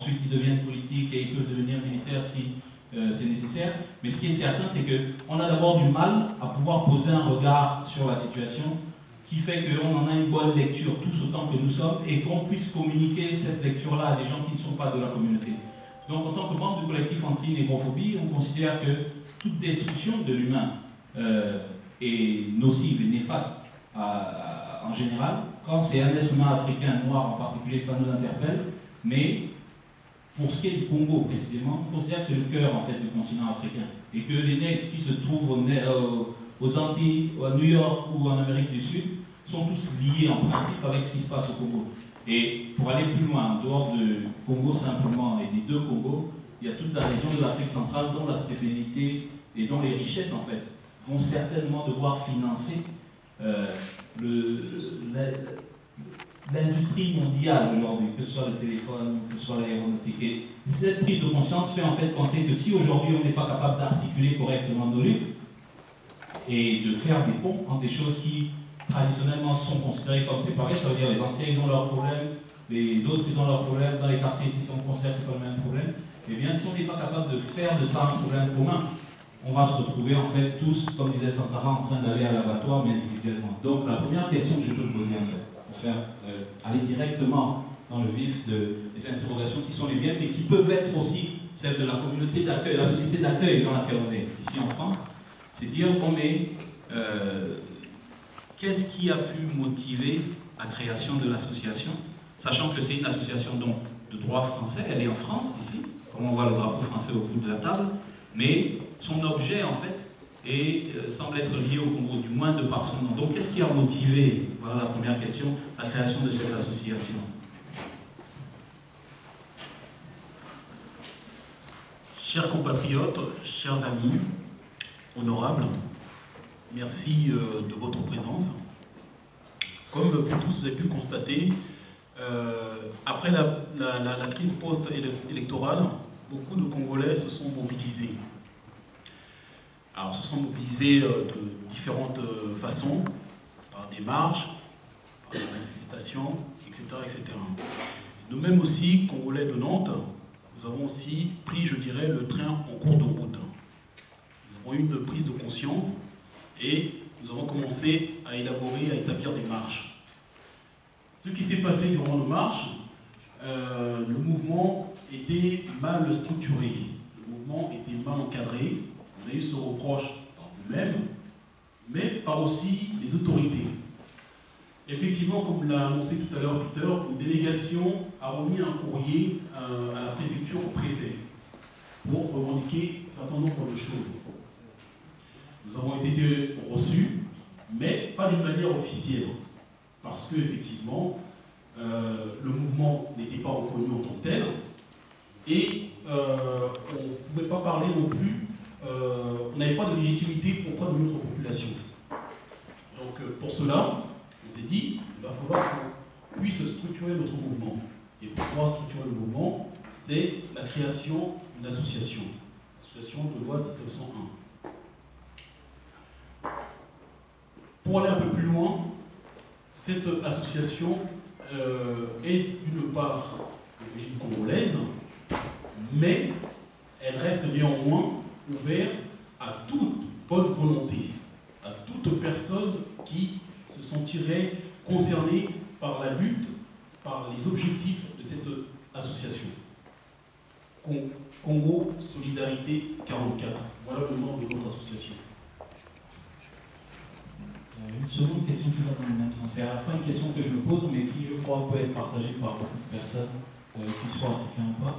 ensuite ils deviennent politiques et ils peuvent devenir militaires si c'est nécessaire. Mais ce qui est certain, c'est qu'on a d'abord du mal à pouvoir poser un regard sur la situation qui fait qu'on en a une bonne lecture tous autant que nous sommes et qu'on puisse communiquer cette lecture-là à des gens qui ne sont pas de la communauté. Donc en tant que membre du collectif anti-négrophobie, on considère que toute destruction de l'humain est nocive et néfaste en général. Quand c'est un être humain africain, noir en particulier, ça nous interpelle. Mais pour ce qui est du Congo précisément, on considère que c'est le cœur en fait du continent africain. Et que les nègres qui se trouvent aux Antilles, à New York ou en Amérique du Sud sont tous liés en principe avec ce qui se passe au Congo. Et pour aller plus loin, en dehors du Congo simplement et des deux Congos, il y a toute la région de l'Afrique centrale dont la stabilité et dont les richesses en fait vont certainement devoir financer l'industrie mondiale aujourd'hui, que ce soit le téléphone, que ce soit l'aéronautique. Et cette prise de conscience fait en fait penser que si aujourd'hui on n'est pas capable d'articuler correctement nos luttes et de faire des ponts entre des choses qui traditionnellement sont considérées comme séparées, ça veut dire les Antillais ils ont leurs problèmes, les autres ils ont leurs problèmes, dans les quartiers ici on considère que c'est pas le même problème, et bien si on n'est pas capable de faire de ça un problème commun, on va se retrouver en fait tous, comme disait Sankara, en train d'aller à l'abattoir mais individuellement. Donc la première question que je peux poser en fait, pour faire aller directement dans le vif des interrogations qui sont les miennes et qui peuvent être aussi celles de la communauté d'accueil, la société d'accueil dans laquelle on est ici en France, c'est dire qu'est-ce qui a pu motiver la création de l'association, sachant que c'est une association donc, de droit français, elle est en France ici, comme on voit le drapeau français au bout de la table, mais son objet en fait semble être lié au Congo, du moins de par son nom. Donc qu'est-ce qui a motivé, voilà la première question, la création de cette association? Chers compatriotes, chers amis, honorables, merci de votre présence. Comme vous tous vous avez pu le constater, après la crise post-électorale, beaucoup de Congolais se sont mobilisés. Alors, se sont mobilisés de différentes façons, par des marches, par des manifestations, etc. etc. Nous-mêmes aussi, Congolais de Nantes, nous avons aussi pris, je dirais, le train en cours de route. Nous avons eu une prise de conscience et nous avons commencé à élaborer, à établir des marches. Ce qui s'est passé durant nos marches, le mouvement était mal structuré, le mouvement était mal encadré. On a eu ce reproche par nous-mêmes, mais par aussi les autorités. Effectivement, comme l'a annoncé tout à l'heure Peter, une délégation a remis un courrier à la préfecture au préfet pour revendiquer un certain nombre de choses. Nous avons été reçus, mais pas d'une manière officielle, parce qu'effectivement, le mouvement n'était pas reconnu en tant que tel, et on ne pouvait pas parler non plus, on n'avait pas de légitimité auprès de notre population. Donc pour cela, on s'est dit, il va falloir qu'on puisse structurer notre mouvement. Et pour pouvoir structurer le mouvement, c'est la création d'une association, l'association de loi 1901. Pour aller un peu plus loin, cette association est d'une part d'origine congolaise, mais elle reste néanmoins ouverte à toute bonne volonté, à toute personne qui se sentirait concernée par la lutte, par les objectifs de cette association. Congo Solidarité 44, voilà le nom de notre association. Une seconde question qui va dans le même sens. C'est à la fois une question que je me pose, mais qui, je crois, peut être partagée par beaucoup de personnes, qu'ils soient africains ou pas.